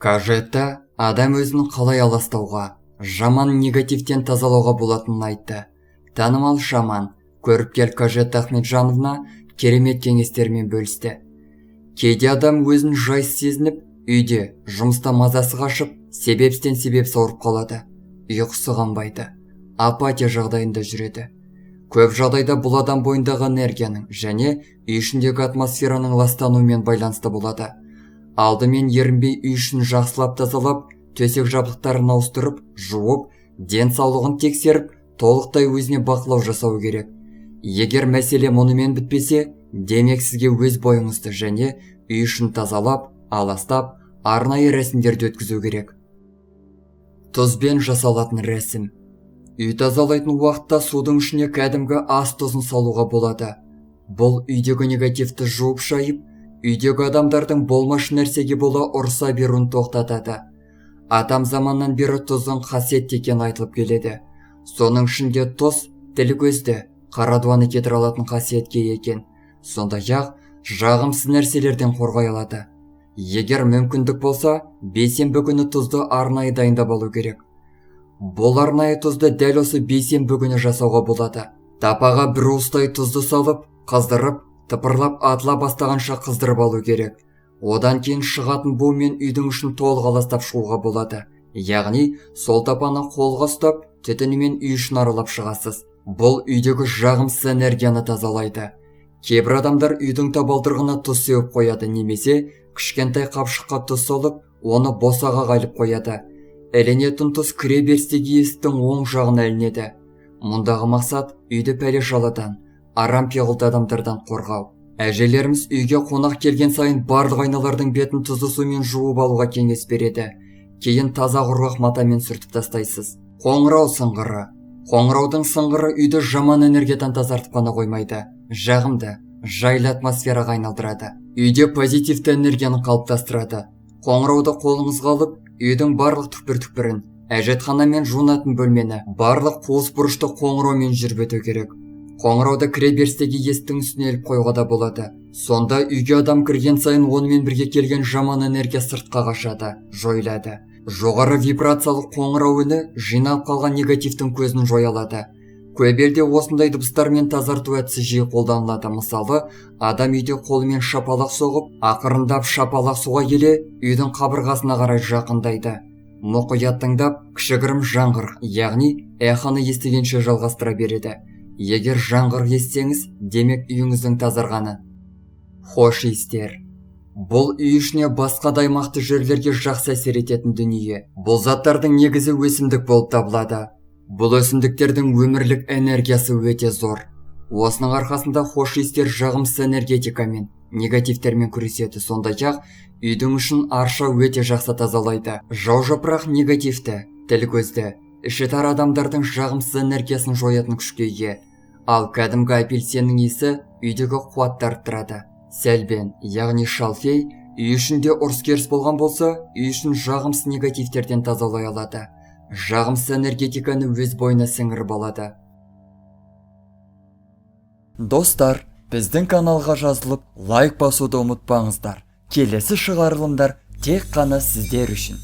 Кажетта адам өзін қалай аластауға, жаман негативтен тазалауға болатынын айтты. Танымал шаман, көріпкел Кажетта Ахметжановна керемет кеңестермен бөлісті. Кейде адам өзін жайсыз сезініп, үйде, жұмыста мазасы қашып, себепстен себеп сауырып қалады. Ұйқысы қанбайды, апатия жағдайында жүреді. Көп жағдайда бұл адам бойындағы энергияның және үй ішіндегі атмосфераның ластануымен байланысты болады. Алдымен ерінбей үй ішін жақсылап тазалап, төсек жабдықтарын ауыстырып, жуып, денсаулығын тексеріп, толықтай өзіне бақылау жасау керек. Егер мәселе мұнымен бітпесе, демек сізге өз бойыңызды және үй ішін тазалап, аластап, арнайы рәсімдерді өткізу керек. Тұзбен жасалатын рәсім. Үй тазалайтын уақытта судың ішіне кәдімгі ас тұзын салуға болады. Бұл үйдегі негативті жуып шайып, үйдегі адамдардың болмаш нәрсеге бола ұрса беруін тоқтатады. Атам заманнан бері тұздың қасиетті екені айтылып келеді. Соның ішінде тұз тіл көзді, қара дуаны кетіре алатын қасиетке екен. Сондай-ақ жағымсыз нәрселерден қорғай алады. Егер мүмкіндік болса, бейсенбі күні тұзды арнайы дайындап алу керек. Бұл арнайы тұзды дәл осы бейсенбі күні жасауға болады. Тапаға бір уыстай тұзды салып, қыздырып, тыпырлап атыла бастағанша қыздырып алу керек. Одан кейін шығатын бумен үйдің ішін толық аластап шығуға болады. Яғни, сол тапаны қолға ұстап, түтінімен үй ішін аралап шығасыз. Бұл үйдегі жағымсыз энергияны тазалайды. Кейбір адамдар үйдің табалдырығына тұз сеуіп қояды, немесе кішкентай қапшыққа тұз салып, оны босаға қайылып қояды. Ілінетін тұз кіре берістегі есіктің оң жағына ілінеді. Мұндағы мақсат үйді пәле-жаладан, арам пиғылды адамдардан қорғау. Әжелеріміз үйге қонақ келген сайын барлық айналардың бетін тұзды сумен жуып алуға кеңес береді. Кейін таза құрғақ матамен сүртіп тастайсыз. Қоңырау сыңғыры. Қоңыраудың сыңғыры үйді жаман энергиядан тазартып қана қоймайды, жағымды, жайлы атмосфераға айналдырады. Үйде позитивті энергияны қалыптастырады. Қоңырауды қолыңызға алып, үйдің барлық түкпір-түкпірін, әжетхана мен жуынатын бөлмені, барлық қуыс бұрышты қоңыраумен жүріп өту керек. Қоңырауды кіреберістегі есіктің үстіне іліп қоюға да болады. Сонда үйге адам кірген сайын онымен бірге келген жаман энергия сыртқа қашады, жойылады. Жоғары вибрациялық қоңырау үні жиналып қалған негативтің көзін жоя алады. Көп елде осындай дыбыстармен тазарту әдісі жиі қолданылады. Мысалы, адам үйде қолымен шапалақ соғып, ақырындап шапалақ соға келе, үйдің қабырғасына қарай жақындайды. Мұқият тыңдап, кішігірім жаңғыр, яғни эхоны естігенше жалғастыра береді. Егер жаңғыр естісеңіз, демек үйіңіздің тазарғаны. Хош иістер. Бұл үй ішіне басқа да аймақты жерлерге жақсы әсер ететін дүние. Бұл заттардың негізі өсімдік болып табылады. Бұл өсімдіктердің өмірлік энергиясы өте зор. Осының арқасында хош иістер жағымсыз энергетикамен, негативтермен күреседі. Сондай-ақ үйдің ішін арша өте жақсы тазалайды. Жау-жапырақ негативті, тіл көзді, іші тар адамдардың жағымсыз энергиясын жоятын күшке ие. Ал кәдімгі апельсиннің иісі үйдегі қуатты арттырады. Сәлбен, яғни шалфей, үй ішінде ұрыс-керіс болған болса, үй ішін жағымсыз негативтерден тазалай алады. Жағымсыз энергетиканы өз бойына сіңіріп алады. Достар, біздің каналға жазылып, лайк басуды ұмытпаңыздар. Келесі шығарылымдар тек қана сіздер үшін.